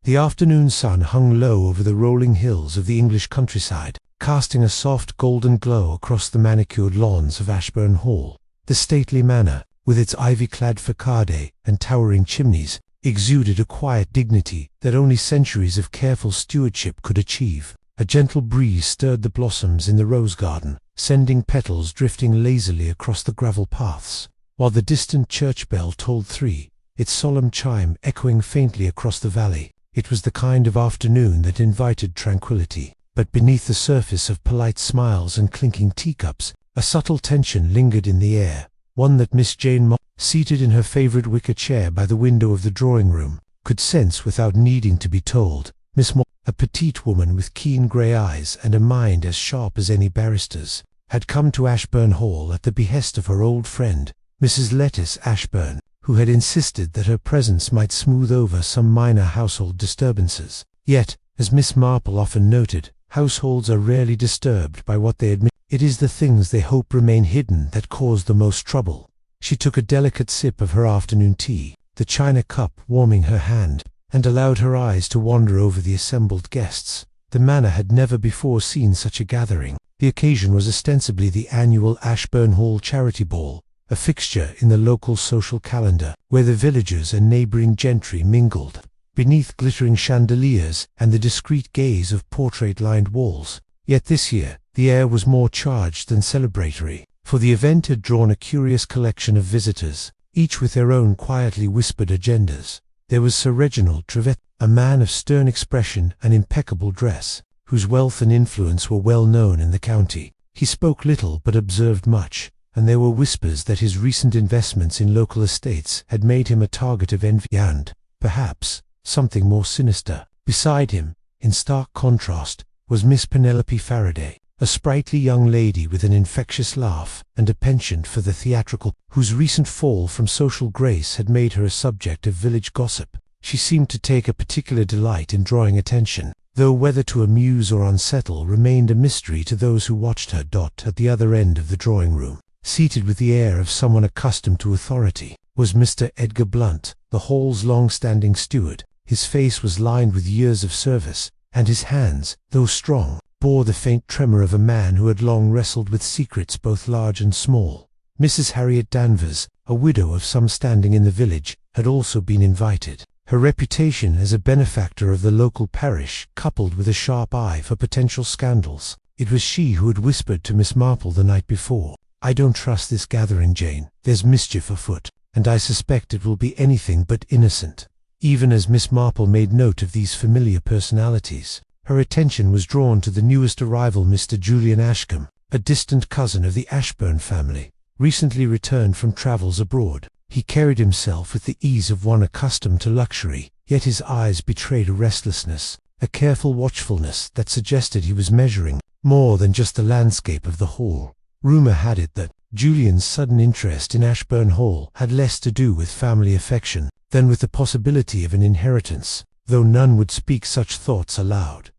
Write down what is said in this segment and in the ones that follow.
The afternoon sun hung low over the rolling hills of the English countryside, casting a soft golden glow across the manicured lawns of Ashbourne Hall. The stately manor, with its ivy-clad facade and towering chimneys, exuded a quiet dignity that only centuries of careful stewardship could achieve. A gentle breeze stirred the blossoms in the rose garden, sending petals drifting lazily across the gravel paths, while the distant church bell tolled 3, its solemn chime echoing faintly across the valley. It was the kind of afternoon that invited tranquility, but beneath the surface of polite smiles and clinking teacups, a subtle tension lingered in the air, one that Miss Jane Marple, seated in her favourite wicker chair by the window of the drawing-room, could sense without needing to be told. Miss Marple, a petite woman with keen grey eyes and a mind as sharp as any barrister's, had come to Ashbourne Hall at the behest of her old friend, Mrs. Lettice Ashbourne, who had insisted that her presence might smooth over some minor household disturbances. Yet, as Miss Marple often noted, households are rarely disturbed by what they admit. It is the things they hope remain hidden that cause the most trouble. She took a delicate sip of her afternoon tea, the china cup warming her hand, and allowed her eyes to wander over the assembled guests. The manor had never before seen such a gathering. The occasion was ostensibly the annual Ashbourne Hall Charity Ball, a fixture in the local social calendar, where the villagers and neighbouring gentry mingled, beneath glittering chandeliers and the discreet gaze of portrait-lined walls. Yet this year, the air was more charged than celebratory, for the event had drawn a curious collection of visitors, each with their own quietly whispered agendas. There was Sir Reginald Treveth, a man of stern expression and impeccable dress, whose wealth and influence were well known in the county. He spoke little but observed much, and there were whispers that his recent investments in local estates had made him a target of envy and, perhaps, something more sinister. Beside him, in stark contrast, was Miss Penelope Faraday, a sprightly young lady with an infectious laugh and a penchant for the theatrical, whose recent fall from social grace had made her a subject of village gossip. She seemed to take a particular delight in drawing attention, though whether to amuse or unsettle remained a mystery to those who watched her. At the other end of the drawing-room, seated with the air of someone accustomed to authority, was Mr. Edgar Blunt, the Hall's long-standing steward. His face was lined with years of service, and his hands, though strong, bore the faint tremor of a man who had long wrestled with secrets both large and small. Mrs. Harriet Danvers, a widow of some standing in the village, had also been invited. Her reputation as a benefactor of the local parish, coupled with a sharp eye for potential scandals. It was she who had whispered to Miss Marple the night before, "I don't trust this gathering, Jane. There's mischief afoot, and I suspect it will be anything but innocent." Even as Miss Marple made note of these familiar personalities, her attention was drawn to the newest arrival, Mr. Julian Ashcombe, a distant cousin of the Ashbourne family, recently returned from travels abroad. He carried himself with the ease of one accustomed to luxury, yet his eyes betrayed a restlessness, a careful watchfulness that suggested he was measuring more than just the landscape of the hall. Rumour had it that Julian's sudden interest in Ashbourne Hall had less to do with family affection than with the possibility of an inheritance, though none would speak such thoughts aloud.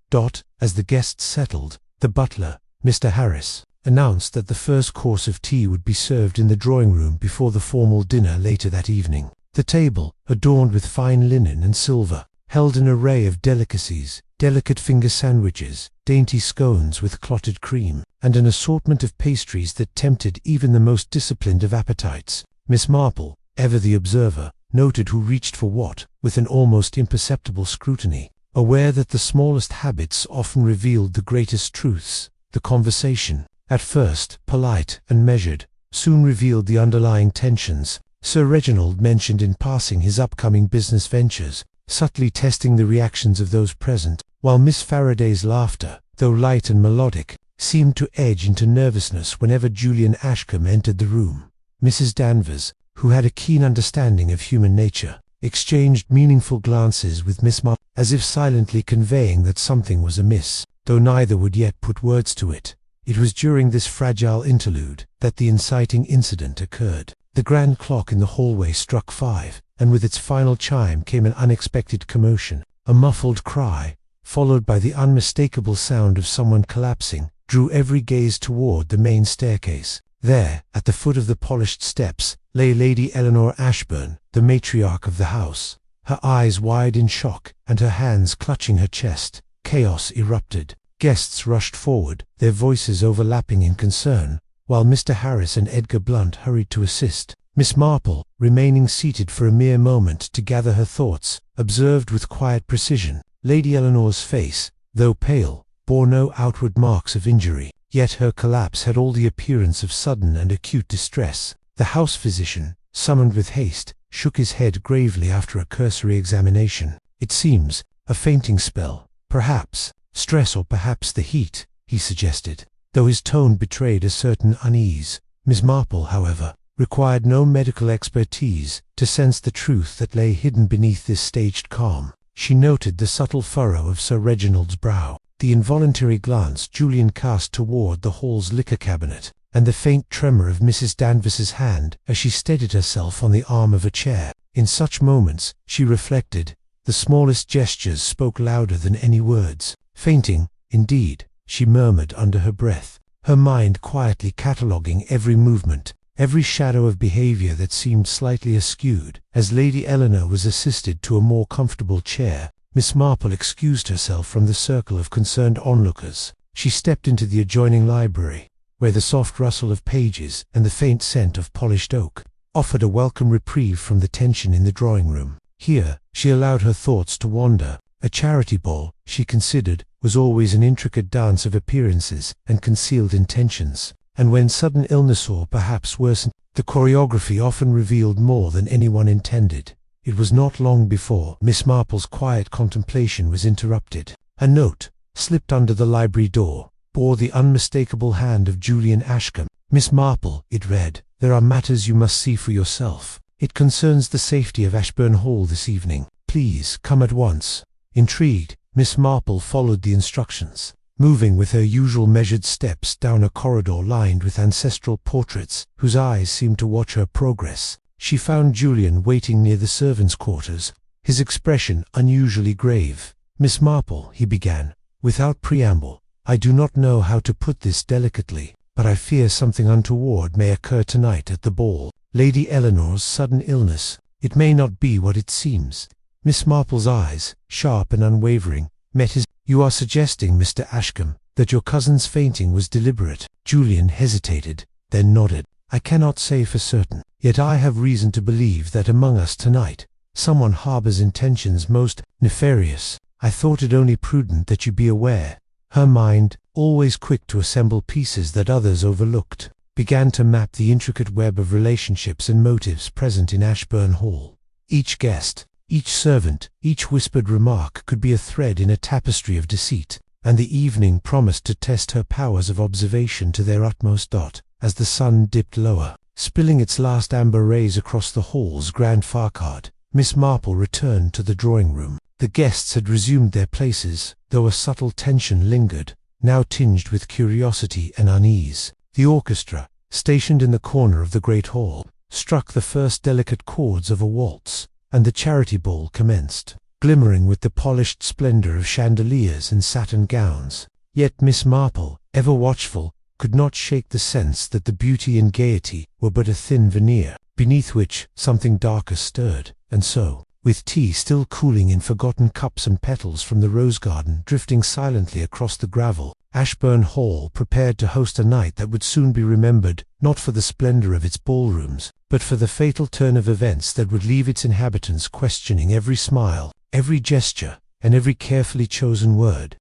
As the guests settled, the butler, Mr. Harris, announced that the first course of tea would be served in the drawing-room before the formal dinner later that evening. The table, adorned with fine linen and silver, held an array of delicacies, delicate finger sandwiches, dainty scones with clotted cream, and an assortment of pastries that tempted even the most disciplined of appetites. Miss Marple, ever the observer, noted who reached for what, with an almost imperceptible scrutiny, aware that the smallest habits often revealed the greatest truths. The conversation, at first polite and measured, soon revealed the underlying tensions. Sir Reginald mentioned in passing his upcoming business ventures, subtly testing the reactions of those present, while Miss Faraday's laughter, though light and melodic, seemed to edge into nervousness whenever Julian Ashcombe entered the room. Mrs. Danvers, who had a keen understanding of human nature, exchanged meaningful glances with Miss Marple, as if silently conveying that something was amiss, though neither would yet put words to it. It was during this fragile interlude that the inciting incident occurred. The grand clock in the hallway struck 5, and with its final chime came an unexpected commotion. A muffled cry, followed by the unmistakable sound of someone collapsing, drew every gaze toward the main staircase. There, at the foot of the polished steps, lay Lady Eleanor Ashbourne, the matriarch of the house. her eyes wide in shock, and her hands clutching her chest. Chaos erupted. Guests rushed forward, their voices overlapping in concern, while Mr. Harris and Edgar Blunt hurried to assist. Miss Marple, remaining seated for a mere moment to gather her thoughts, observed with quiet precision. Lady Eleanor's face, though pale, bore no outward marks of injury, yet her collapse had all the appearance of sudden and acute distress. The house physician, summoned with haste, shook his head gravely after a cursory examination. "It seems a fainting spell, perhaps stress or perhaps the heat," he suggested, though his tone betrayed a certain unease. Miss Marple, however, required no medical expertise to sense the truth that lay hidden beneath this staged calm. She noted the subtle furrow of Sir Reginald's brow, the involuntary glance Julian cast toward the hall's liquor cabinet, and the faint tremor of Mrs. Danvers's hand as she steadied herself on the arm of a chair. In such moments, she reflected, the smallest gestures spoke louder than any words. "Fainting, indeed," she murmured under her breath, her mind quietly cataloguing every movement, every shadow of behavior that seemed slightly askewed. As Lady Eleanor was assisted to a more comfortable chair, Miss Marple excused herself from the circle of concerned onlookers. She stepped into the adjoining library, where the soft rustle of pages and the faint scent of polished oak offered a welcome reprieve from the tension in the drawing-room. Here, she allowed her thoughts to wander. A charity ball, she considered, was always an intricate dance of appearances and concealed intentions, and when sudden illness or perhaps worse, the choreography often revealed more than anyone intended. It was not long before Miss Marple's quiet contemplation was interrupted. A note, slipped under the library door, bore the unmistakable hand of Julian Ashcombe. "Miss Marple," it read, "there are matters you must see for yourself. It concerns the safety of Ashbourne Hall this evening. Please come at once." Intrigued, Miss Marple followed the instructions, moving with her usual measured steps down a corridor lined with ancestral portraits whose eyes seemed to watch her progress. She found Julian waiting near the servants' quarters, his expression unusually grave. "Miss Marple," he began, without preamble, "I do not know how to put this delicately, but I fear something untoward may occur tonight at the ball. Lady Eleanor's sudden illness. It may not be what it seems." Miss Marple's eyes, sharp and unwavering, met his. "You are suggesting, Mr. Ashcombe, that your cousin's fainting was deliberate?" Julian hesitated, then nodded. "I cannot say for certain, yet I have reason to believe that among us tonight, someone harbors intentions most nefarious. I thought it only prudent that you be aware." Her mind, always quick to assemble pieces that others overlooked, began to map the intricate web of relationships and motives present in Ashbourne Hall. Each guest, each servant, each whispered remark could be a thread in a tapestry of deceit, and the evening promised to test her powers of observation to their utmost. As the sun dipped lower, spilling its last amber rays across the hall's grand facade, Miss Marple returned to the drawing-room. The guests had resumed their places, though a subtle tension lingered, now tinged with curiosity and unease. The orchestra, stationed in the corner of the great hall, struck the first delicate chords of a waltz, and the charity ball commenced, glimmering with the polished splendor of chandeliers and satin gowns. Yet Miss Marple, ever watchful, could not shake the sense that the beauty and gaiety were but a thin veneer, beneath which something darker stirred. And so, with tea still cooling in forgotten cups and petals from the rose garden drifting silently across the gravel, Ashbourne Hall prepared to host a night that would soon be remembered, not for the splendor of its ballrooms, but for the fatal turn of events that would leave its inhabitants questioning every smile, every gesture, and every carefully chosen word.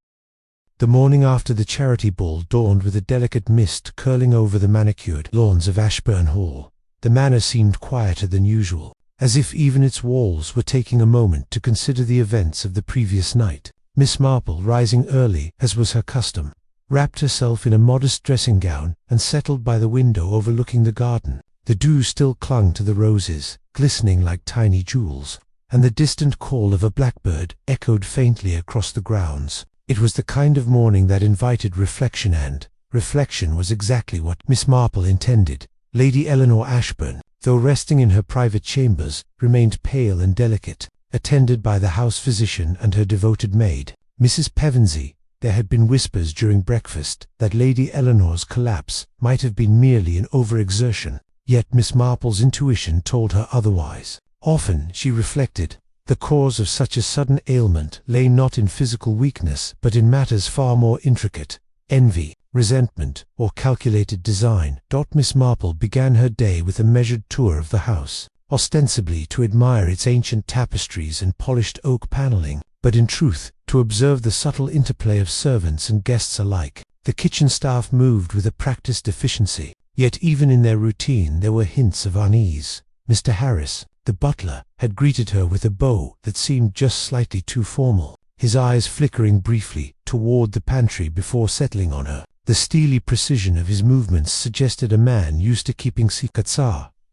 The morning after the charity ball dawned with a delicate mist curling over the manicured lawns of Ashbourne Hall. The manor seemed quieter than usual, as if even its walls were taking a moment to consider the events of the previous night. Miss Marple, rising early, as was her custom, wrapped herself in a modest dressing gown and settled by the window overlooking the garden. The dew still clung to the roses, glistening like tiny jewels, and the distant call of a blackbird echoed faintly across the grounds. It was the kind of morning that invited reflection, and reflection was exactly what Miss Marple intended. Lady Eleanor Ashbourne, though resting in her private chambers, remained pale and delicate, attended by the house physician and her devoted maid, Mrs. Pevensey. There had been whispers during breakfast that Lady Eleanor's collapse might have been merely an overexertion, yet Miss Marple's intuition told her otherwise. Often, she reflected, The cause of such a sudden ailment lay not in physical weakness, but in matters far more intricate: envy, resentment, or calculated design. Miss Marple began her day with a measured tour of the house, ostensibly to admire its ancient tapestries and polished oak paneling, but in truth, to observe the subtle interplay of servants and guests alike. The kitchen staff moved with a practiced efficiency, yet even in their routine there were hints of unease. Mr. Harris, the butler, had greeted her with a bow that seemed just slightly too formal, his eyes flickering briefly toward the pantry before settling on her. The steely precision of his movements suggested a man used to keeping secrets.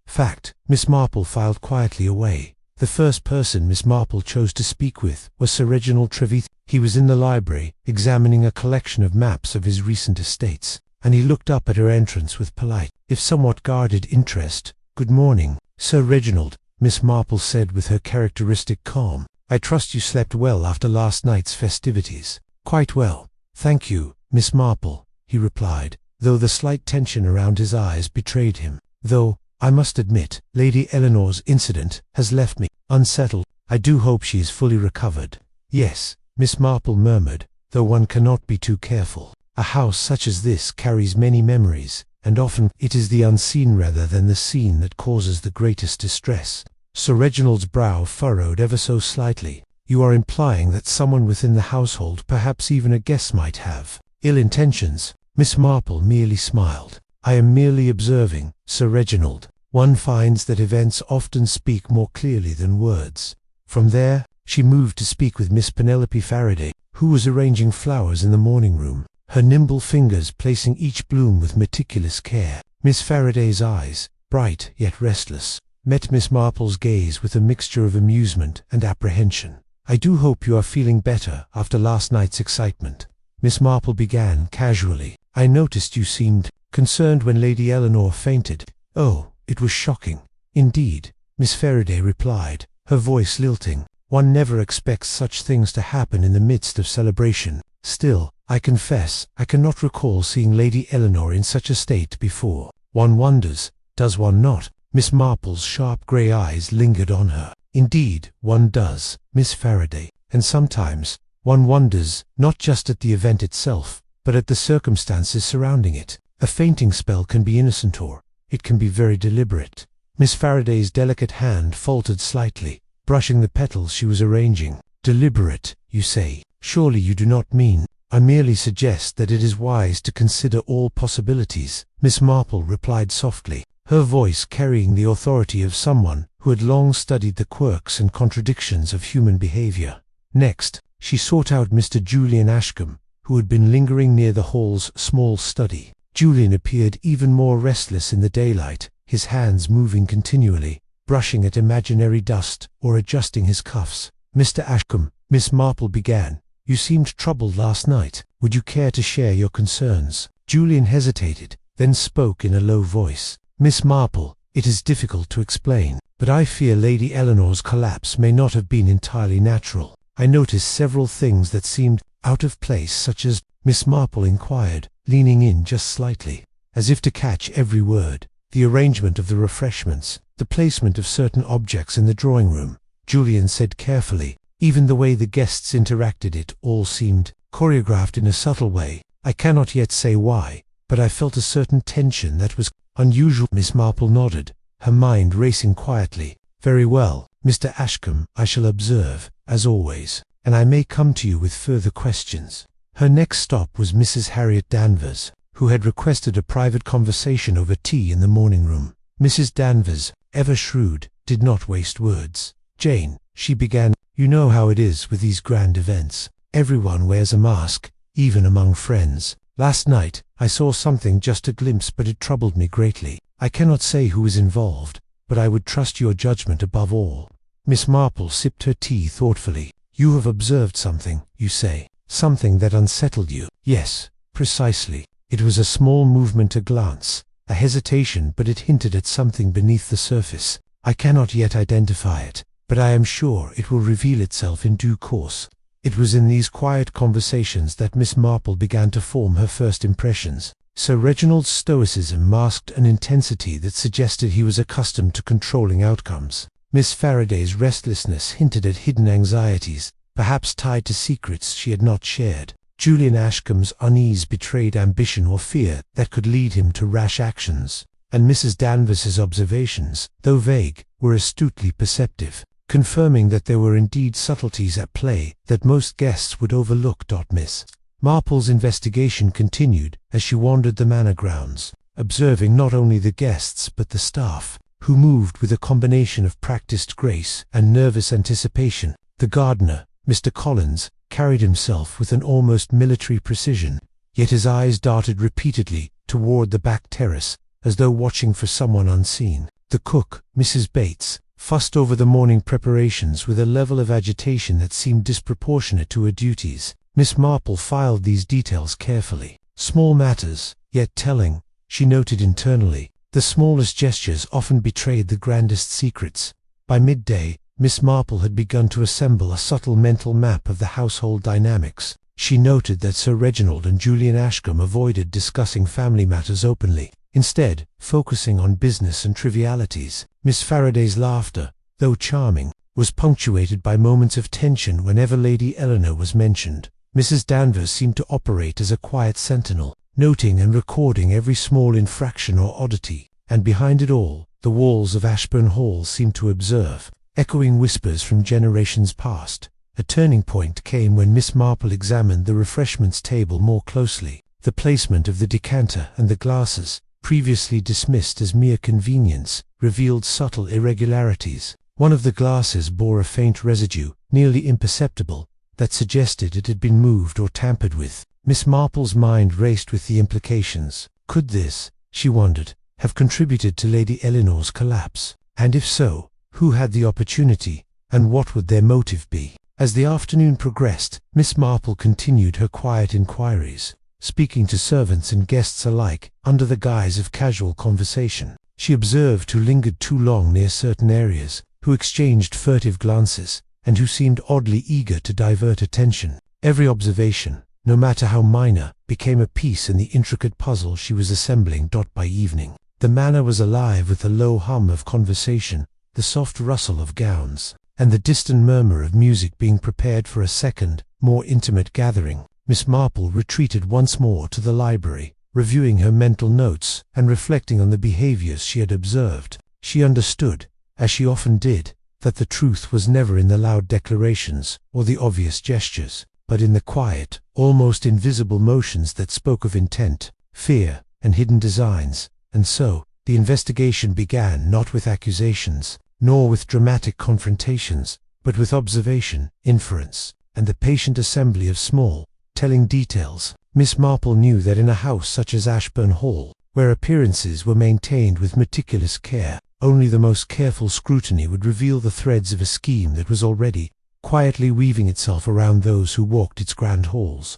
Fact. Miss Marple filed quietly away. The first person Miss Marple chose to speak with was Sir Reginald Trevithick. He was in the library, examining a collection of maps of his recent estates, and he looked up at her entrance with polite, if somewhat guarded interest. "Good morning, Sir Reginald," Miss Marple said with her characteristic calm. "I trust you slept well after last night's festivities." "Quite well, thank you, Miss Marple," he replied, though the slight tension around his eyes betrayed him. "Though, I must admit, Lady Eleanor's incident has left me unsettled. I do hope she is fully recovered." "Yes," Miss Marple murmured, "though one cannot be too careful. A house such as this carries many memories, and often it is the unseen rather than the seen that causes the greatest distress." Sir Reginald's brow furrowed ever so slightly. "You are implying that someone within the household, perhaps even a guest, might have ill intentions?" Miss Marple merely smiled. "I am merely observing, Sir Reginald. One finds that events often speak more clearly than words." From there, she moved to speak with Miss Penelope Faraday, who was arranging flowers in the morning room, her nimble fingers placing each bloom with meticulous care. Miss Faraday's eyes, bright yet restless, met Miss Marple's gaze with a mixture of amusement and apprehension. "I do hope you are feeling better after last night's excitement," Miss Marple began casually. "I noticed you seemed concerned when Lady Eleanor fainted." "Oh, it was shocking." "Indeed," Miss Faraday replied, her voice lilting. "One never expects such things to happen in the midst of celebration. Still, I confess, I cannot recall seeing Lady Eleanor in such a state before. One wonders, does one not?" Miss Marple's sharp grey eyes lingered on her. "Indeed, one does, Miss Faraday, and sometimes one wonders not just at the event itself, but at the circumstances surrounding it. A fainting spell can be innocent, or it can be very deliberate." Miss Faraday's delicate hand faltered slightly, brushing the petals she was arranging. "Deliberate, you say? Surely you do not mean—" "I merely suggest that it is wise to consider all possibilities," Miss Marple replied softly, her voice carrying the authority of someone who had long studied the quirks and contradictions of human behavior. Next, she sought out Mr. Julian Ashcombe, who had been lingering near the hall's small study. Julian appeared even more restless in the daylight, his hands moving continually, brushing at imaginary dust or adjusting his cuffs. "Mr. Ashcombe," Miss Marple began, "you seemed troubled last night. Would you care to share your concerns?" Julian hesitated, then spoke in a low voice. "Miss Marple, it is difficult to explain, but I fear Lady Eleanor's collapse may not have been entirely natural. I noticed several things that seemed out of place, such as—" Miss Marple inquired, leaning in just slightly, as if to catch every word. "The arrangement of the refreshments, the placement of certain objects in the drawing room," Julian said carefully. "Even the way the guests interacted, it all seemed choreographed in a subtle way. I cannot yet say why, but I felt a certain tension that was unusual." Miss Marple nodded, her mind racing quietly. "Very well, Mr. Ashcombe, I shall observe, as always, and I may come to you with further questions." Her next stop was Mrs. Harriet Danvers, who had requested a private conversation over tea in the morning room. Mrs. Danvers, ever shrewd, did not waste words. "Jane," she began, "you know how it is with these grand events. Everyone wears a mask, even among friends. Last night, I saw something, just a glimpse, but it troubled me greatly. I cannot say who is involved, but I would trust your judgment above all." Miss Marple sipped her tea thoughtfully. "You have observed something, you say? Something that unsettled you?" "Yes, precisely. It was a small movement, a glance, a hesitation, but it hinted at something beneath the surface. I cannot yet identify it, but I am sure it will reveal itself in due course." It was in these quiet conversations that Miss Marple began to form her first impressions. Sir Reginald's stoicism masked an intensity that suggested he was accustomed to controlling outcomes. Miss Faraday's restlessness hinted at hidden anxieties, perhaps tied to secrets she had not shared. Julian Ashcombe's unease betrayed ambition or fear that could lead him to rash actions, and Mrs. Danvers's observations, though vague, were astutely perceptive, confirming that there were indeed subtleties at play that most guests would overlook. Miss Marple's investigation continued as she wandered the manor grounds, observing not only the guests but the staff, who moved with a combination of practiced grace and nervous anticipation. The gardener, Mr. Collins, carried himself with an almost military precision, yet his eyes darted repeatedly toward the back terrace, as though watching for someone unseen. The cook, Mrs. Bates, fussed over the morning preparations with a level of agitation that seemed disproportionate to her duties. Miss Marple filed these details carefully. Small matters, yet telling, she noted internally. The smallest gestures often betrayed the grandest secrets. By midday, Miss Marple had begun to assemble a subtle mental map of the household dynamics. She noted that Sir Reginald and Julian Ashcombe avoided discussing family matters openly, instead focusing on business and trivialities. Miss Faraday's laughter, though charming, was punctuated by moments of tension whenever Lady Eleanor was mentioned. Mrs. Danvers seemed to operate as a quiet sentinel, noting and recording every small infraction or oddity, and behind it all, the walls of Ashbourne Hall seemed to observe, echoing whispers from generations past. A turning point came when Miss Marple examined the refreshments table more closely. The placement of the decanter and the glasses, previously dismissed as mere convenience, revealed subtle irregularities. One of the glasses bore a faint residue, nearly imperceptible, that suggested it had been moved or tampered with. Miss Marple's mind raced with the implications. Could this, she wondered, have contributed to Lady Eleanor's collapse? And if so, who had the opportunity, and what would their motive be? As the afternoon progressed, Miss Marple continued her quiet inquiries, speaking to servants and guests alike under the guise of casual conversation. She observed who lingered too long near certain areas, who exchanged furtive glances, and who seemed oddly eager to divert attention. Every observation, no matter how minor, became a piece in the intricate puzzle she was assembling. By evening, the manor was alive with the low hum of conversation, the soft rustle of gowns, and the distant murmur of music being prepared for a second, more intimate gathering. Miss Marple retreated once more to the library, reviewing her mental notes and reflecting on the behaviors she had observed. She understood, as she often did, that the truth was never in the loud declarations or the obvious gestures, but in the quiet, almost invisible motions that spoke of intent, fear, and hidden designs. And so, the investigation began not with accusations, nor with dramatic confrontations, but with observation, inference, and the patient assembly of small, telling details. Miss Marple knew that in a house such as Ashbourne Hall, where appearances were maintained with meticulous care, only the most careful scrutiny would reveal the threads of a scheme that was already quietly weaving itself around those who walked its grand halls.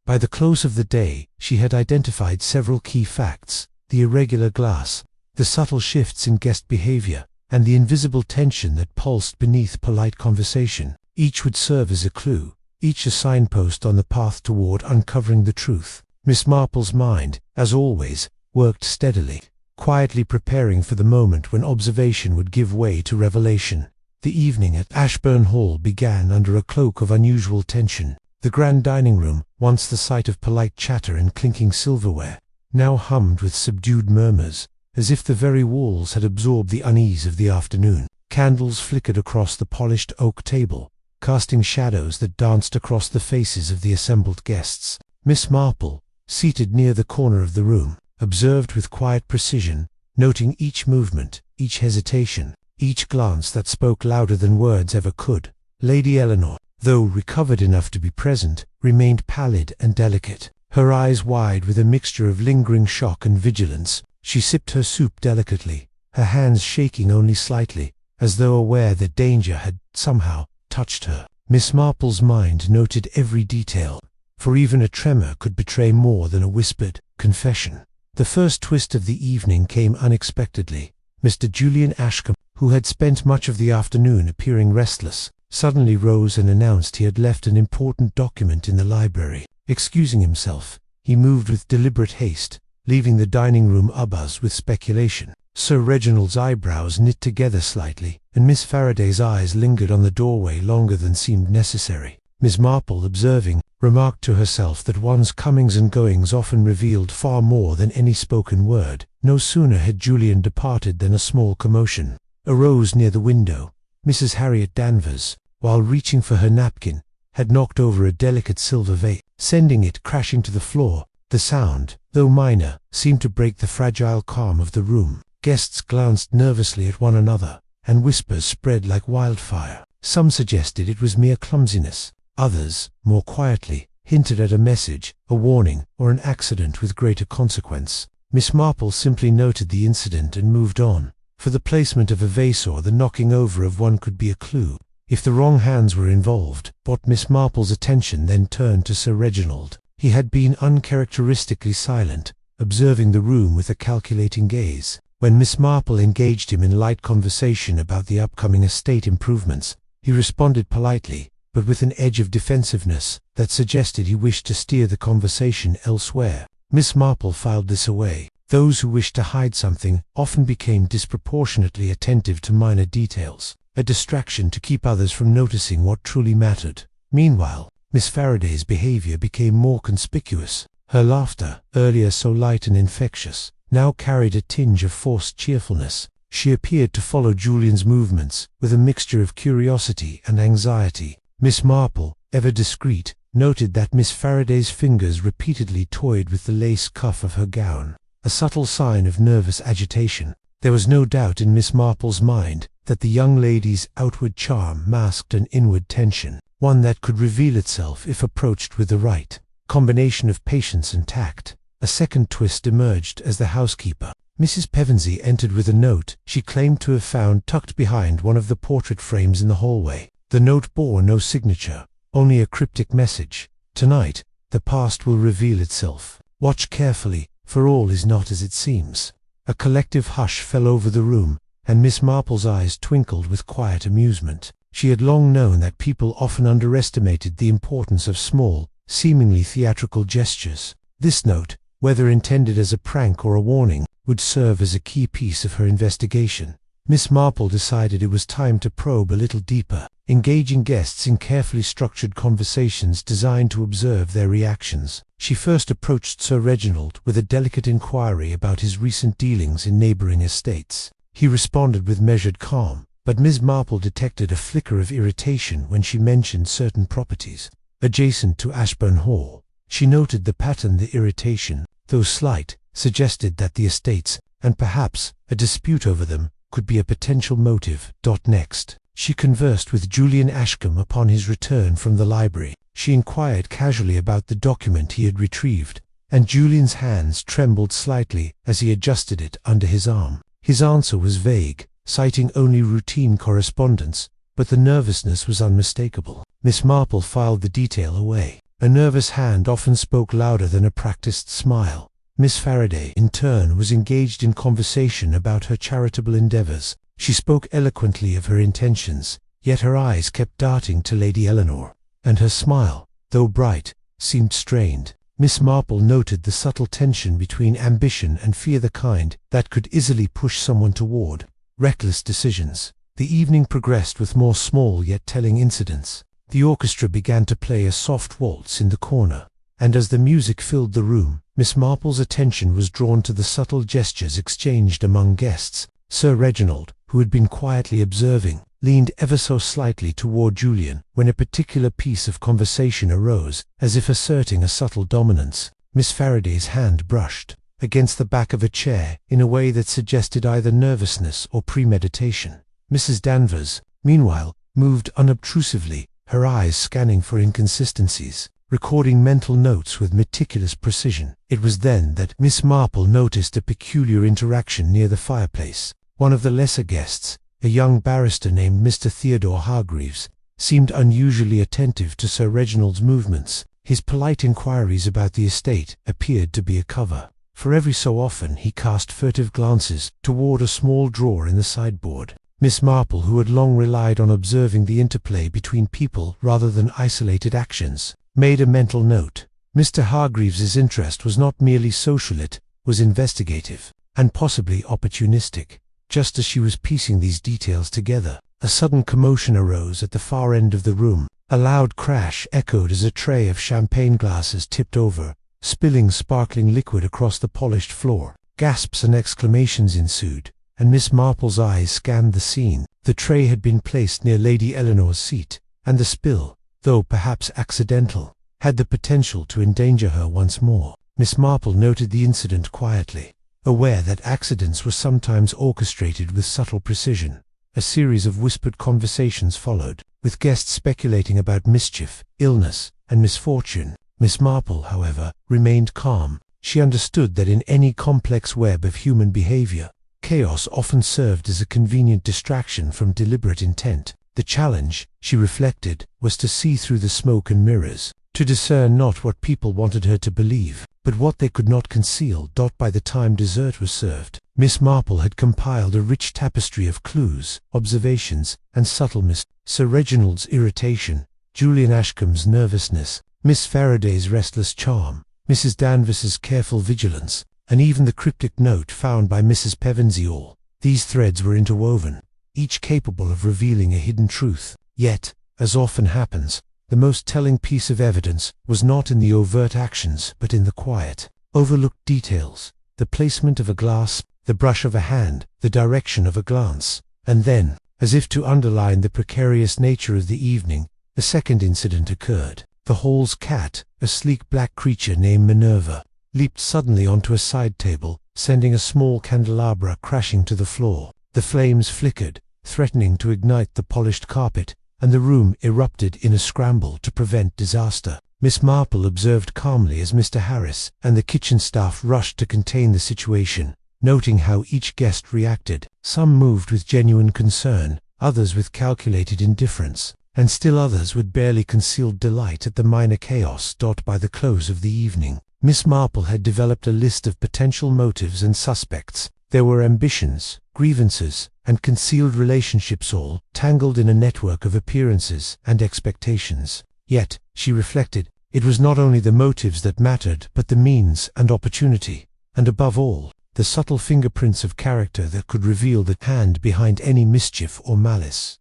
By the close of the day, she had identified several key facts: the irregular glass, the subtle shifts in guest behavior, and the invisible tension that pulsed beneath polite conversation. Each would serve as a clue, each a signpost on the path toward uncovering the truth. Miss Marple's mind, as always, worked steadily, quietly preparing for the moment when observation would give way to revelation. The evening at Ashbourne Hall began under a cloak of unusual tension. The grand dining room, once the site of polite chatter and clinking silverware, now hummed with subdued murmurs, as if the very walls had absorbed the unease of the afternoon. Candles flickered across the polished oak table, casting shadows that danced across the faces of the assembled guests. Miss Marple, seated near the corner of the room, observed with quiet precision, noting each movement, each hesitation, each glance that spoke louder than words ever could. Lady Eleanor, though recovered enough to be present, remained pallid and delicate, her eyes wide with a mixture of lingering shock and vigilance. She sipped her soup delicately, her hands shaking only slightly, as though aware that danger had, somehow, touched her. Miss Marple's mind noted every detail, for even a tremor could betray more than a whispered confession. The first twist of the evening came unexpectedly. Mr. Julian Ashcombe, who had spent much of the afternoon appearing restless, suddenly rose and announced he had left an important document in the library. Excusing himself, he moved with deliberate haste, leaving the dining room abuzz with speculation. Sir Reginald's eyebrows knit together slightly, and Miss Faraday's eyes lingered on the doorway longer than seemed necessary. Miss Marple, observing, remarked to herself that one's comings and goings often revealed far more than any spoken word. No sooner had Julian departed than a small commotion arose near the window. Mrs. Harriet Danvers, while reaching for her napkin, had knocked over a delicate silver vase, sending it crashing to the floor. The sound, though minor, seemed to break the fragile calm of the room. Guests glanced nervously at one another, and whispers spread like wildfire. Some suggested it was mere clumsiness. Others, more quietly, hinted at a message, a warning, or an accident with greater consequence. Miss Marple simply noted the incident and moved on. For the placement of a vase or the knocking over of one could be a clue. If the wrong hands were involved, but Miss Marple's attention then turned to Sir Reginald. He had been uncharacteristically silent, observing the room with a calculating gaze. When Miss Marple engaged him in light conversation about the upcoming estate improvements, he responded politely, but with an edge of defensiveness that suggested he wished to steer the conversation elsewhere. Miss Marple filed this away. Those who wished to hide something often became disproportionately attentive to minor details, a distraction to keep others from noticing what truly mattered. Meanwhile, Miss Faraday's behavior became more conspicuous. Her laughter, earlier so light and infectious, now carried a tinge of forced cheerfulness. She appeared to follow Julian's movements with a mixture of curiosity and anxiety. Miss Marple, ever discreet, noted that Miss Faraday's fingers repeatedly toyed with the lace cuff of her gown, a subtle sign of nervous agitation. There was no doubt in Miss Marple's mind that the young lady's outward charm masked an inward tension, one that could reveal itself if approached with the right combination of patience and tact. A second twist emerged as the housekeeper, Mrs. Pevensey, entered with a note she claimed to have found tucked behind one of the portrait frames in the hallway. The note bore no signature, only a cryptic message: "Tonight, the past will reveal itself. Watch carefully, for all is not as it seems." A collective hush fell over the room, and Miss Marple's eyes twinkled with quiet amusement. She had long known that people often underestimated the importance of small, seemingly theatrical gestures. This note, whether intended as a prank or a warning, would serve as a key piece of her investigation. Miss Marple decided it was time to probe a little deeper, engaging guests in carefully structured conversations designed to observe their reactions. She first approached Sir Reginald with a delicate inquiry about his recent dealings in neighbouring estates. He responded with measured calm, but Miss Marple detected a flicker of irritation when she mentioned certain properties adjacent to Ashbourne Hall. She noted the pattern. The irritation, though slight, suggested that the estates, and perhaps a dispute over them, could be a potential motive. Next, she conversed with Julian Ashcombe upon his return from the library. She inquired casually about the document he had retrieved, and Julian's hands trembled slightly as he adjusted it under his arm. His answer was vague, citing only routine correspondence, but the nervousness was unmistakable. Miss Marple filed the detail away. A nervous hand often spoke louder than a practiced smile. Miss Faraday, in turn, was engaged in conversation about her charitable endeavours. She spoke eloquently of her intentions, yet her eyes kept darting to Lady Eleanor, and her smile, though bright, seemed strained. Miss Marple noted the subtle tension between ambition and fear, the kind that could easily push someone toward reckless decisions. The evening progressed with more small yet telling incidents. The orchestra began to play a soft waltz in the corner, and as the music filled the room, Miss Marple's attention was drawn to the subtle gestures exchanged among guests. Sir Reginald, who had been quietly observing, leaned ever so slightly toward Julian when a particular piece of conversation arose, as if asserting a subtle dominance. Miss Faraday's hand brushed against the back of a chair in a way that suggested either nervousness or premeditation. Mrs. Danvers, meanwhile, moved unobtrusively, her eyes scanning for inconsistencies, recording mental notes with meticulous precision. It was then that Miss Marple noticed a peculiar interaction near the fireplace. One of the lesser guests, a young barrister named Mr. Theodore Hargreaves, seemed unusually attentive to Sir Reginald's movements. His polite inquiries about the estate appeared to be a cover, for every so often he cast furtive glances toward a small drawer in the sideboard. Miss Marple, who had long relied on observing the interplay between people rather than isolated actions, made a mental note. Mr. Hargreaves's interest was not merely social, it was investigative. and possibly opportunistic. Just as she was piecing these details together, a sudden commotion arose at the far end of the room. A loud crash echoed as a tray of champagne glasses tipped over, spilling sparkling liquid across the polished floor. Gasps and exclamations ensued, and Miss Marple's eyes scanned the scene. The tray had been placed near Lady Eleanor's seat, and the spill, though perhaps accidental, had the potential to endanger her once more. Miss Marple noted the incident quietly, aware that accidents were sometimes orchestrated with subtle precision. A series of whispered conversations followed, with guests speculating about mischief, illness, and misfortune. Miss Marple, however, remained calm. She understood that in any complex web of human behavior, chaos often served as a convenient distraction from deliberate intent. The challenge, she reflected, was to see through the smoke and mirrors, to discern not what people wanted her to believe, but what they could not conceal. By the time dessert was served, Miss Marple had compiled a rich tapestry of clues, observations, and subtle Sir Reginald's irritation, Julian Ashcombe's nervousness, Miss Faraday's restless charm, Mrs. Danvers's careful vigilance, and even the cryptic note found by Mrs. Pevensey. All these threads were interwoven, each capable of revealing a hidden truth. Yet, as often happens, the most telling piece of evidence was not in the overt actions but in the quiet, overlooked details, the placement of a glass, the brush of a hand, the direction of a glance. And then, as if to underline the precarious nature of the evening, a second incident occurred. The hall's cat, a sleek black creature named Minerva, leaped suddenly onto a side table, sending a small candelabra crashing to the floor. The flames flickered, threatening to ignite the polished carpet, and the room erupted in a scramble to prevent disaster. Miss Marple observed calmly as Mr. Harris and the kitchen staff rushed to contain the situation, noting how each guest reacted. Some moved with genuine concern, others with calculated indifference, and still others with barely concealed delight at the minor chaos. By the close of the evening, Miss Marple had developed a list of potential motives and suspects. There were ambitions, grievances, and concealed relationships, all tangled in a network of appearances and expectations. Yet, she reflected, it was not only the motives that mattered but the means and opportunity, and above all, the subtle fingerprints of character that could reveal the hand behind any mischief or malice.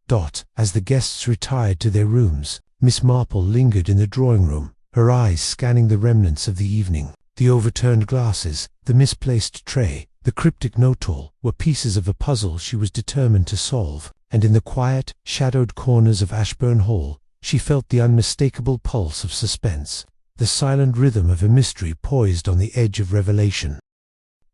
As the guests retired to their rooms, Miss Marple lingered in the drawing-room, her eyes scanning the remnants of the evening. The overturned glasses, the misplaced tray, the cryptic note, all were pieces of a puzzle she was determined to solve, and in the quiet, shadowed corners of Ashbourne Hall, she felt the unmistakable pulse of suspense, the silent rhythm of a mystery poised on the edge of revelation.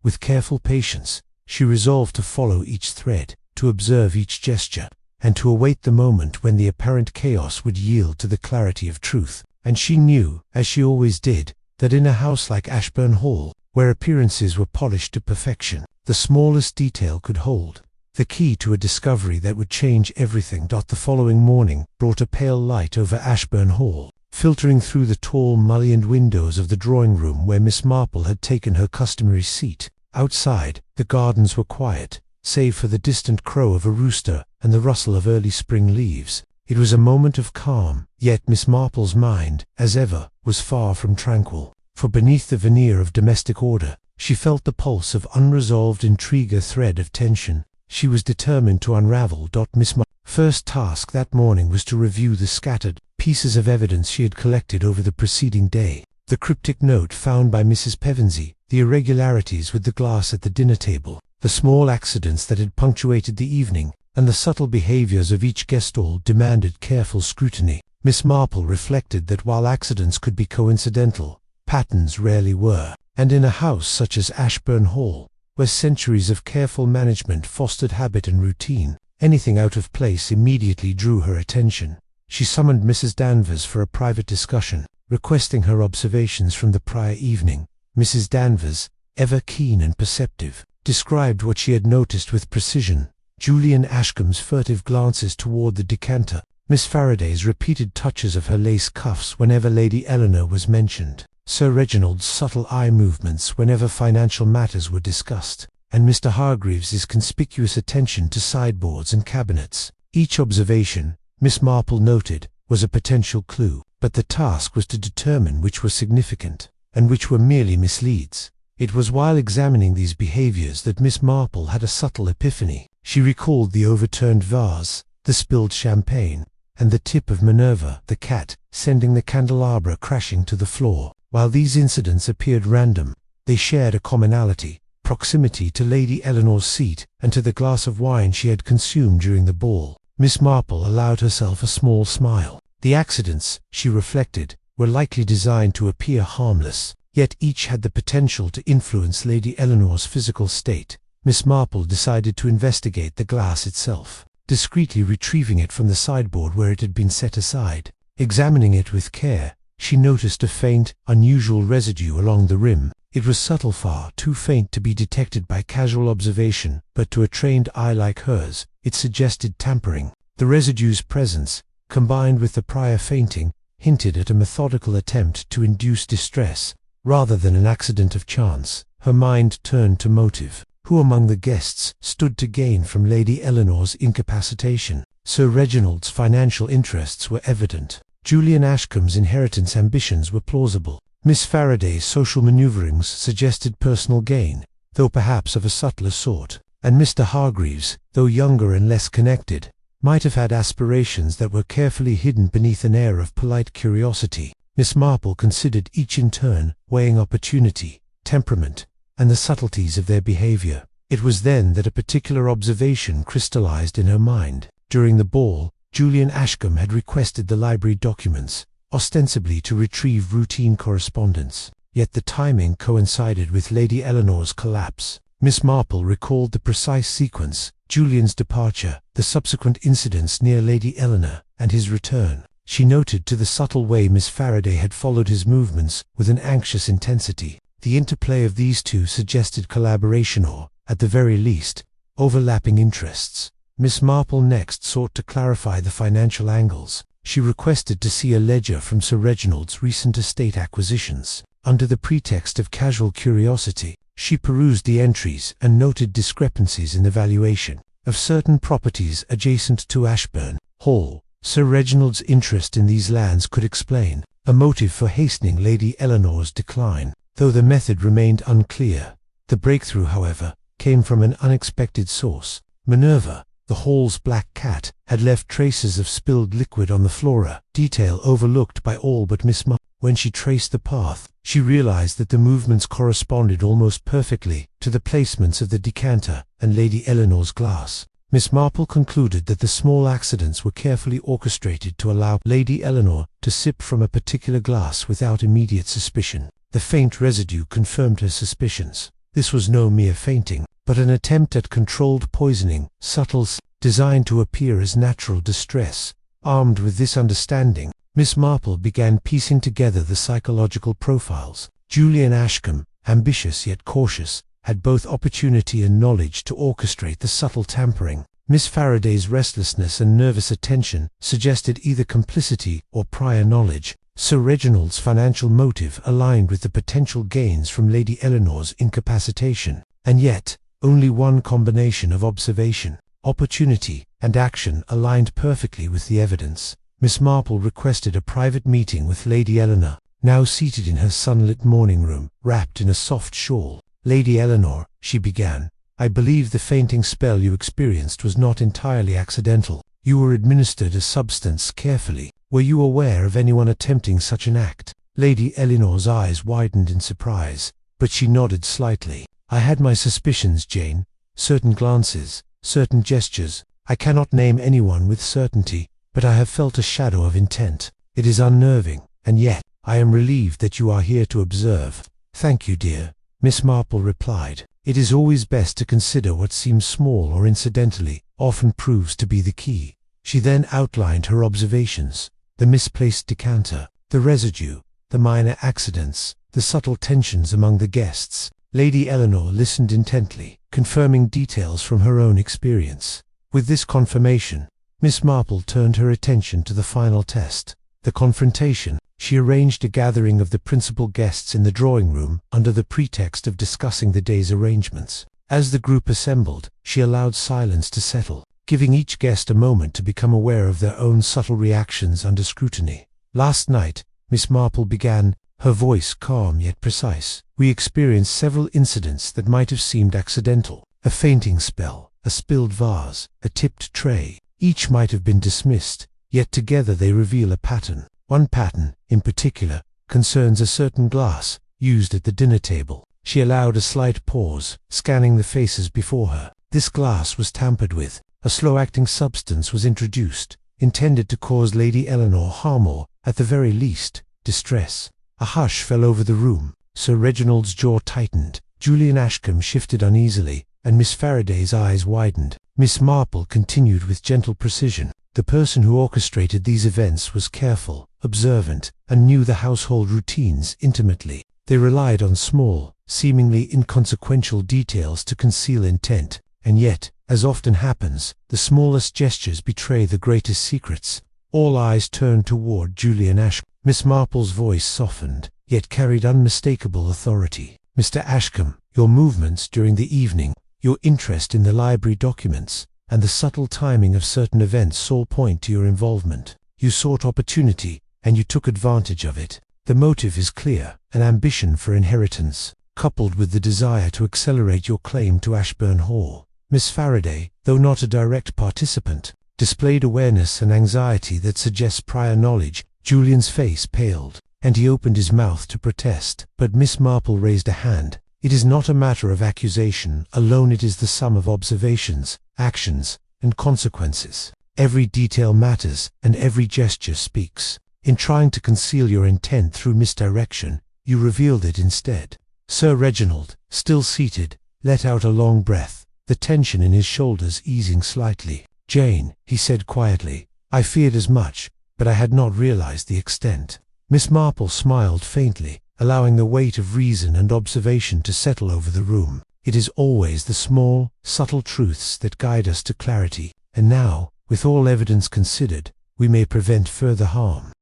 With careful patience, she resolved to follow each thread, to observe each gesture, and to await the moment when the apparent chaos would yield to the clarity of truth. And she knew, as she always did, that in a house like Ashbourne Hall, where appearances were polished to perfection, the smallest detail could hold the key to a discovery that would change everything. The following morning brought a pale light over Ashbourne Hall, filtering through the tall mullioned windows of the drawing-room where Miss Marple had taken her customary seat. Outside, the gardens were quiet, save for the distant crow of a rooster and the rustle of early spring leaves. It was a moment of calm, yet Miss Marple's mind, as ever, was far from tranquil, for beneath the veneer of domestic order, she felt the pulse of unresolved intrigue, a thread of tension she was determined to unravel. Miss Marple's first task that morning was to review the scattered pieces of evidence she had collected over the preceding day. The cryptic note found by Mrs. Pevensey, the irregularities with the glass at the dinner table, the small accidents that had punctuated the evening, and the subtle behaviors of each guest all demanded careful scrutiny. Miss Marple reflected that while accidents could be coincidental, patterns rarely were, and in a house such as Ashbourne Hall, where centuries of careful management fostered habit and routine, anything out of place immediately drew her attention. She summoned Mrs. Danvers for a private discussion, requesting her observations from the prior evening. Mrs. Danvers, ever keen and perceptive, described what she had noticed with precision: Julian Ashcombe's furtive glances toward the decanter, Miss Faraday's repeated touches of her lace cuffs whenever Lady Eleanor was mentioned, Sir Reginald's subtle eye movements whenever financial matters were discussed, and Mr. Hargreaves's conspicuous attention to sideboards and cabinets. Each observation, Miss Marple noted, was a potential clue, but the task was to determine which were significant, and which were merely misleads. It was while examining these behaviors that Miss Marple had a subtle epiphany. She recalled the overturned vase, the spilled champagne, and the tip of Minerva, the cat, sending the candelabra crashing to the floor. While these incidents appeared random, they shared a commonality: proximity to Lady Eleanor's seat and to the glass of wine she had consumed during the ball. Miss Marple allowed herself a small smile. The accidents, she reflected, were likely designed to appear harmless, yet each had the potential to influence Lady Eleanor's physical state. Miss Marple decided to investigate the glass itself, discreetly retrieving it from the sideboard where it had been set aside. Examining it with care, she noticed a faint, unusual residue along the rim. It was subtle, far too faint to be detected by casual observation, but to a trained eye like hers, it suggested tampering. The residue's presence, combined with the prior fainting, hinted at a methodical attempt to induce distress, rather than an accident of chance. Her mind turned to motive. Who among the guests stood to gain from Lady Eleanor's incapacitation? Sir Reginald's financial interests were evident. Julian Ashcombe's inheritance ambitions were plausible. Miss Faraday's social maneuverings suggested personal gain, though perhaps of a subtler sort. And Mr. Hargreaves, though younger and less connected, might have had aspirations that were carefully hidden beneath an air of polite curiosity. Miss Marple considered each in turn, weighing opportunity, temperament, and the subtleties of their behavior. It was then that a particular observation crystallized in her mind. During the ball, Julian Ashcombe had requested the library documents, ostensibly to retrieve routine correspondence. Yet the timing coincided with Lady Eleanor's collapse. Miss Marple recalled the precise sequence: Julian's departure, the subsequent incidents near Lady Eleanor, and his return. She noted to the subtle way Miss Faraday had followed his movements with an anxious intensity. The interplay of these two suggested collaboration or, at the very least, overlapping interests. Miss Marple next sought to clarify the financial angles. She requested to see a ledger from Sir Reginald's recent estate acquisitions. Under the pretext of casual curiosity, she perused the entries and noted discrepancies in the valuation of certain properties adjacent to Ashbourne Hall. Sir Reginald's interest in these lands could explain a motive for hastening Lady Eleanor's decline, though the method remained unclear. The breakthrough, however, came from an unexpected source. Minerva, the Hall's black cat, had left traces of spilled liquid on the floor, detail overlooked by all but Miss Marple. When she traced the path, she realized that the movements corresponded almost perfectly to the placements of the decanter and Lady Eleanor's glass. Miss Marple concluded that the small accidents were carefully orchestrated to allow Lady Eleanor to sip from a particular glass without immediate suspicion. The faint residue confirmed her suspicions. This was no mere fainting, but an attempt at controlled poisoning, subtle, designed to appear as natural distress. Armed with this understanding, Miss Marple began piecing together the psychological profiles. Julian Ashcombe, ambitious yet cautious, had both opportunity and knowledge to orchestrate the subtle tampering. Miss Faraday's restlessness and nervous attention suggested either complicity or prior knowledge. Sir Reginald's financial motive aligned with the potential gains from Lady Eleanor's incapacitation. And yet, only one combination of observation, opportunity, and action aligned perfectly with the evidence. Miss Marple requested a private meeting with Lady Eleanor, now seated in her sunlit morning room, wrapped in a soft shawl. "Lady Eleanor," she began, "I believe the fainting spell you experienced was not entirely accidental. You were administered a substance carefully. Were you aware of anyone attempting such an act?" Lady Eleanor's eyes widened in surprise, but she nodded slightly. "I had my suspicions, Jane. Certain glances, certain gestures. I cannot name anyone with certainty, but I have felt a shadow of intent. It is unnerving, and yet, I am relieved that you are here to observe." "Thank you, dear," Miss Marple replied. "It is always best to consider what seems small or incidentally, often proves to be the key." She then outlined her observations: the misplaced decanter, the residue, the minor accidents, the subtle tensions among the guests. Lady Eleanor listened intently, confirming details from her own experience. With this confirmation, Miss Marple turned her attention to the final test, the confrontation. She arranged a gathering of the principal guests in the drawing room under the pretext of discussing the day's arrangements. As the group assembled, she allowed silence to settle, giving each guest a moment to become aware of their own subtle reactions under scrutiny. "Last night," Miss Marple began, her voice calm yet precise. "We experienced several incidents that might have seemed accidental. A fainting spell, a spilled vase, a tipped tray. Each might have been dismissed, yet together they reveal a pattern. One pattern, in particular, concerns a certain glass, used at the dinner table." She allowed a slight pause, scanning the faces before her. "This glass was tampered with. A slow-acting substance was introduced, intended to cause Lady Eleanor harm or, at the very least, distress." A hush fell over the room. Sir Reginald's jaw tightened. Julian Ashcombe shifted uneasily, and Miss Faraday's eyes widened. Miss Marple continued with gentle precision. "The person who orchestrated these events was careful, observant, and knew the household routines intimately. They relied on small, seemingly inconsequential details to conceal intent, and yet, as often happens, the smallest gestures betray the greatest secrets." All eyes turned toward Julian Ashcombe. Miss Marple's voice softened, yet carried unmistakable authority. "Mr. Ashcombe, your movements during the evening, your interest in the library documents, and the subtle timing of certain events all point to your involvement. You sought opportunity, and you took advantage of it. The motive is clear, an ambition for inheritance, coupled with the desire to accelerate your claim to Ashbourne Hall." Miss Faraday, though not a direct participant, displayed awareness and anxiety that suggests prior knowledge. Julian's face paled, and he opened his mouth to protest, but Miss Marple raised a hand. "It is not a matter of accusation alone, it is the sum of observations, actions, and consequences. Every detail matters, and every gesture speaks. In trying to conceal your intent through misdirection, you revealed it instead." Sir Reginald, still seated, let out a long breath, the tension in his shoulders easing slightly. "Jane," he said quietly, "I feared as much, but I had not realized the extent." Miss Marple smiled faintly, allowing the weight of reason and observation to settle over the room. "It is always the small, subtle truths that guide us to clarity, and now, with all evidence considered, we may prevent further harm."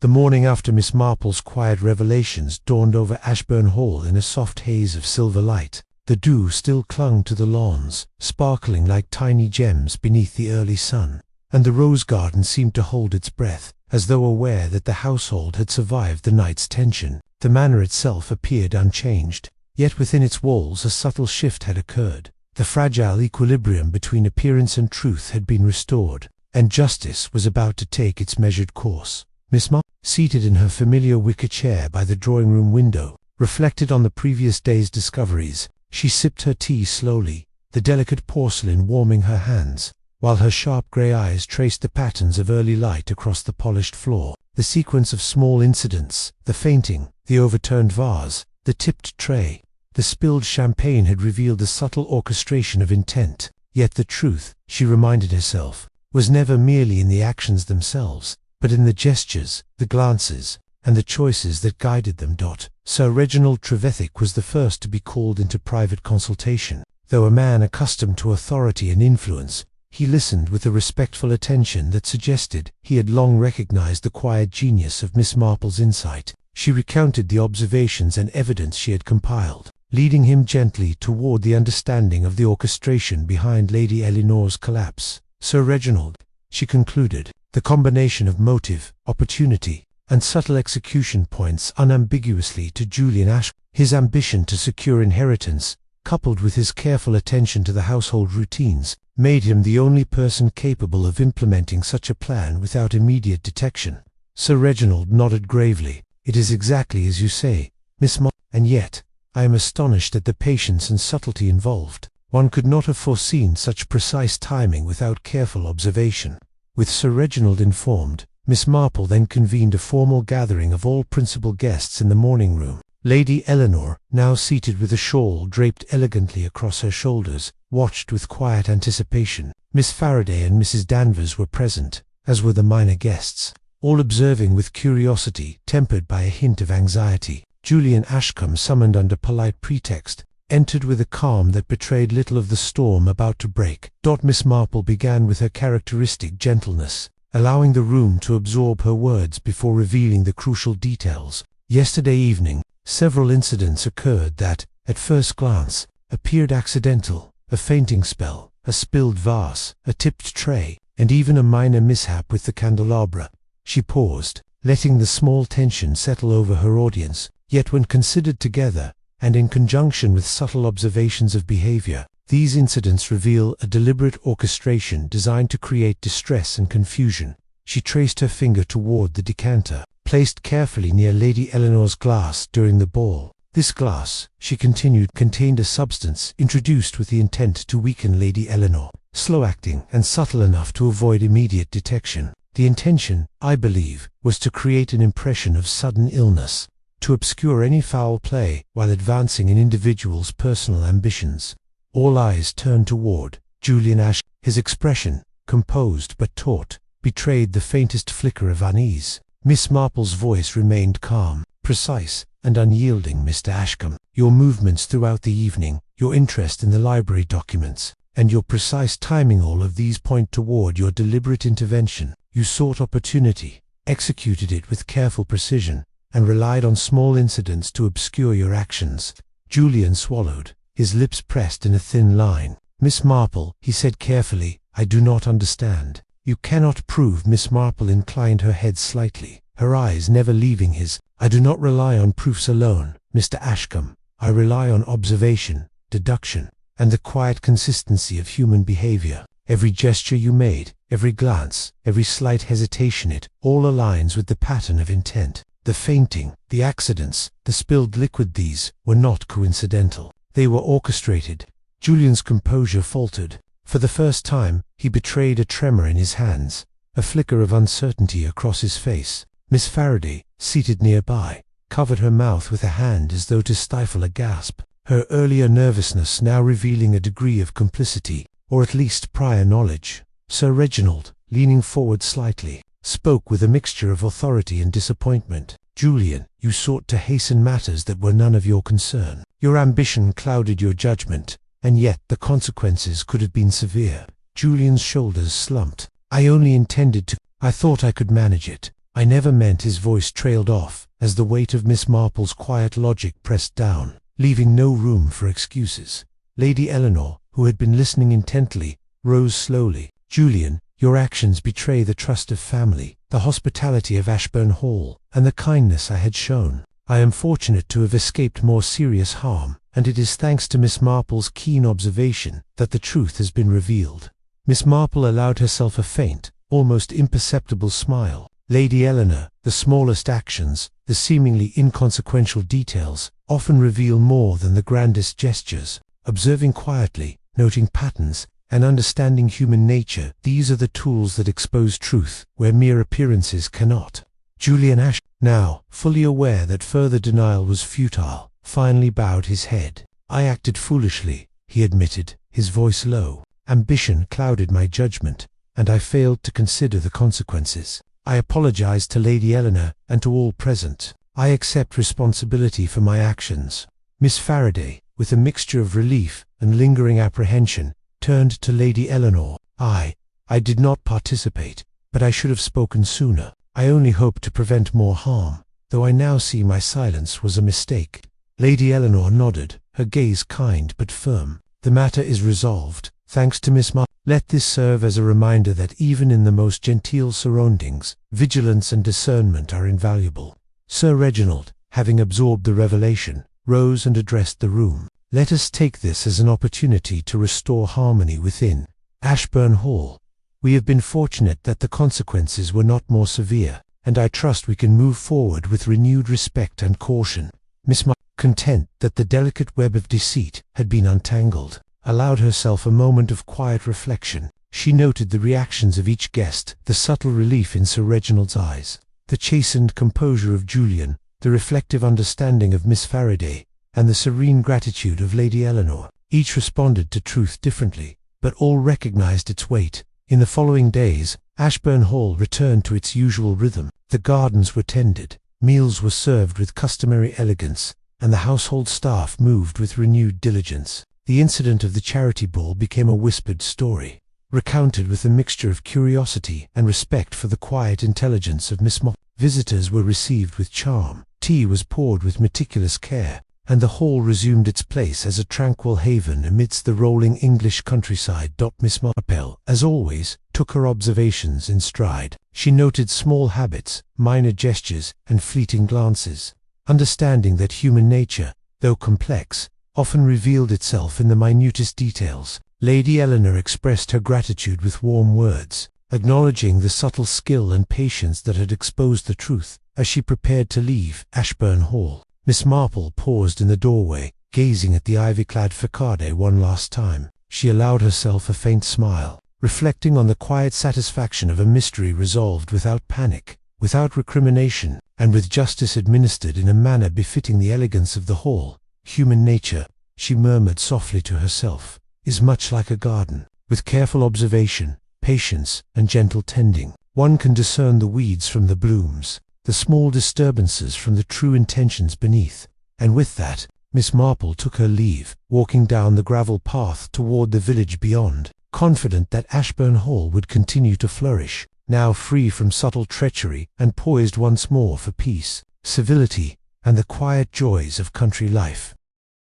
The morning after Miss Marple's quiet revelations dawned over Ashbourne Hall in a soft haze of silver light. The dew still clung to the lawns, sparkling like tiny gems beneath the early sun, and the rose garden seemed to hold its breath, as though aware that the household had survived the night's tension. The manor itself appeared unchanged, yet within its walls a subtle shift had occurred. The fragile equilibrium between appearance and truth had been restored, and justice was about to take its measured course. Miss Marple, seated in her familiar wicker chair by the drawing-room window, reflected on the previous day's discoveries. She sipped her tea slowly, the delicate porcelain warming her hands, while her sharp grey eyes traced the patterns of early light across the polished floor. The sequence of small incidents, the fainting, the overturned vase, the tipped tray, the spilled champagne had revealed the subtle orchestration of intent. Yet the truth, she reminded herself, was never merely in the actions themselves, but in the gestures, the glances, and the choices that guided them. Sir Reginald Trevithick was the first to be called into private consultation. Though a man accustomed to authority and influence, he listened with a respectful attention that suggested he had long recognized the quiet genius of Miss Marple's insight. She recounted the observations and evidence she had compiled, leading him gently toward the understanding of the orchestration behind Lady Eleanor's collapse. "Sir Reginald," she concluded, "the combination of motive, opportunity, and subtle execution points unambiguously to Julian Ashcombe. His ambition to secure inheritance, coupled with his careful attention to the household routines, made him the only person capable of implementing such a plan without immediate detection." Sir Reginald nodded gravely. "It is exactly as you say, Miss Marple, and yet, I am astonished at the patience and subtlety involved. One could not have foreseen such precise timing without careful observation." With Sir Reginald informed, Miss Marple then convened a formal gathering of all principal guests in the morning-room. Lady Eleanor, now seated with a shawl draped elegantly across her shoulders, watched with quiet anticipation. Miss Faraday and Mrs. Danvers were present, as were the minor guests, all observing with curiosity tempered by a hint of anxiety. Julian Ashcombe, summoned under polite pretext, entered with a calm that betrayed little of the storm about to break. Miss Marple began with her characteristic gentleness, allowing the room to absorb her words before revealing the crucial details. "Yesterday evening, several incidents occurred that, at first glance, appeared accidental. A fainting spell, a spilled vase, a tipped tray, and even a minor mishap with the candelabra." She paused, letting the small tension settle over her audience. Yet when considered together, and in conjunction with subtle observations of behavior, these incidents reveal a deliberate orchestration designed to create distress and confusion. She traced her finger toward the decanter, placed carefully near Lady Eleanor's glass during the ball. This glass, she continued, contained a substance introduced with the intent to weaken Lady Eleanor, slow-acting and subtle enough to avoid immediate detection. The intention, I believe, was to create an impression of sudden illness, to obscure any foul play while advancing an individual's personal ambitions. All eyes turned toward Julian Ashbourne. His expression, composed but taut, betrayed the faintest flicker of unease. Miss Marple's voice remained calm, precise, and unyielding. Mr. Ashcombe, your movements throughout the evening, your interest in the library documents, and your precise timing, all of these point toward your deliberate intervention. You sought opportunity, executed it with careful precision, and relied on small incidents to obscure your actions. Julian swallowed, his lips pressed in a thin line. Miss Marple, he said carefully, I do not understand. You cannot prove. Miss Marple inclined her head slightly, her eyes never leaving his. I do not rely on proofs alone, Mr. Ashcombe. I rely on observation, deduction, and the quiet consistency of human behavior. Every gesture you made, every glance, every slight hesitation, it all aligns with the pattern of intent. The fainting, the accidents, the spilled liquid, these were not coincidental. They were orchestrated. Julian's composure faltered. For the first time, he betrayed a tremor in his hands, a flicker of uncertainty across his face. Miss Faraday, seated nearby, covered her mouth with a hand as though to stifle a gasp, her earlier nervousness now revealing a degree of complicity, or at least prior knowledge. Sir Reginald, leaning forward slightly, spoke with a mixture of authority and disappointment. Julian, you sought to hasten matters that were none of your concern. Your ambition clouded your judgment, and yet the consequences could have been severe. Julian's shoulders slumped. I only intended to. I thought I could manage it. I never meant. His voice trailed off, as the weight of Miss Marple's quiet logic pressed down, leaving no room for excuses. Lady Eleanor, who had been listening intently, rose slowly. Julian, your actions betray the trust of family, the hospitality of Ashbourne Hall, and the kindness I had shown. I am fortunate to have escaped more serious harm, and it is thanks to Miss Marple's keen observation that the truth has been revealed. Miss Marple allowed herself a faint, almost imperceptible smile. Lady Eleanor, the smallest actions, the seemingly inconsequential details, often reveal more than the grandest gestures. Observing quietly, noting patterns, and understanding human nature, these are the tools that expose truth where mere appearances cannot. Julian Ashbourne, now fully aware that further denial was futile, finally bowed his head. I acted foolishly, he admitted, his voice low. Ambition clouded my judgment, and I failed to consider the consequences. I apologized to Lady Eleanor and to all present. I accept responsibility for my actions. Miss Faraday, with a mixture of relief and lingering apprehension, turned to Lady Eleanor. I did not participate, but I should have spoken sooner. I only hoped to prevent more harm, though I now see my silence was a mistake. Lady Eleanor nodded, her gaze kind but firm. The matter is resolved, thanks to Miss Marple. Let this serve as a reminder that even in the most genteel surroundings, vigilance and discernment are invaluable. Sir Reginald, having absorbed the revelation, rose and addressed the room. Let us take this as an opportunity to restore harmony within Ashbourne Hall. We have been fortunate that the consequences were not more severe, and I trust we can move forward with renewed respect and caution. Miss Marple, content that the delicate web of deceit had been untangled, allowed herself a moment of quiet reflection. She noted the reactions of each guest, the subtle relief in Sir Reginald's eyes, the chastened composure of Julian, the reflective understanding of Miss Faraday, and the serene gratitude of Lady Eleanor. Each responded to truth differently, but all recognized its weight. In the following days, Ashbourne Hall returned to its usual rhythm. The gardens were tended, meals were served with customary elegance, and the household staff moved with renewed diligence. The incident of the charity ball became a whispered story, recounted with a mixture of curiosity and respect for the quiet intelligence of Miss Marple. Visitors were received with charm, tea was poured with meticulous care, and the hall resumed its place as a tranquil haven amidst the rolling English countryside. Miss Marple, as always, took her observations in stride. She noted small habits, minor gestures, and fleeting glances, understanding that human nature, though complex, often revealed itself in the minutest details. Lady Eleanor expressed her gratitude with warm words, acknowledging the subtle skill and patience that had exposed the truth. As she prepared to leave Ashbourne Hall, Miss Marple paused in the doorway, gazing at the ivy-clad facade one last time. She allowed herself a faint smile, reflecting on the quiet satisfaction of a mystery resolved without panic, without recrimination, and with justice administered in a manner befitting the elegance of the hall. Human nature, she murmured softly to herself, is much like a garden. With careful observation, patience, and gentle tending, one can discern the weeds from the blooms, the small disturbances from the true intentions beneath. And with that, Miss Marple took her leave, walking down the gravel path toward the village beyond, confident that Ashbourne Hall would continue to flourish, now free from subtle treachery and poised once more for peace, civility, and the quiet joys of country life.